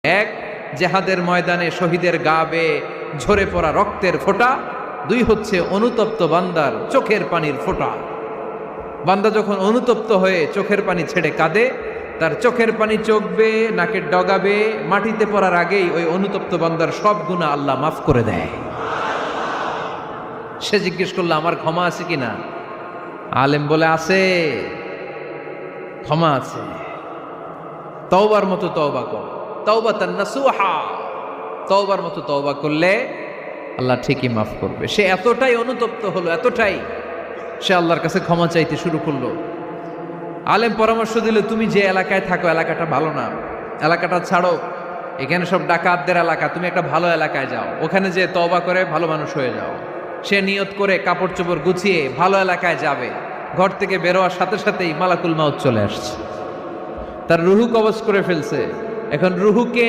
এক, জেহাদের ময়দানে শহীদের গা বেয়ে ঝরে পড়া রক্তের ফোঁটা। দুই হচ্ছে অনুতপ্ত বান্দার চোখের পানির ফোঁটা। বান্দা যখন অনুতপ্ত হয়ে চোখের পানি ছেড়ে কাঁদে, তার চোখের পানি চোখ বেয়ে নাকের ডগা বেয়ে মাটিতে পড়ার আগেই ওই অনুতপ্ত বান্দার সব গুনাহ আল্লাহ মাফ করে দেয়। সে জিজ্ঞেস করলো, আমার ক্ষমা আছে কিনা? আলেম বলে, আছে, ক্ষমা আছে। তওবার মতো তওবা কর, তাওবাতান নাসুহা, তওবার মতো তওবা করলে আল্লাহ ঠিকই মাফ করবে। সে এতটাই অনুতপ্ত হলো, এতটাই সে আল্লাহর কাছে ক্ষমা চাইতে শুরু করলো। আলেম পরামর্শ দিল, তুমি যে এলাকায় থাকো এলাকাটা ভালো না, এলাকাটা ছাড়ো, এখানে সব ডাকাতদের এলাকা, তুমি একটা ভালো এলাকায় যাও, ওখানে যে তওবা করে ভালো মানুষ হয়ে যাও। সে নিয়ত করে কাপড় চোপড় গুছিয়ে ভালো এলাকায় যাবে। ঘর থেকে বেরোয়ার সাথে সাথেই মালাকুল মাউত চলে আসছে, তার রুহু কবজ করে ফেলছে। এখন রুহুকে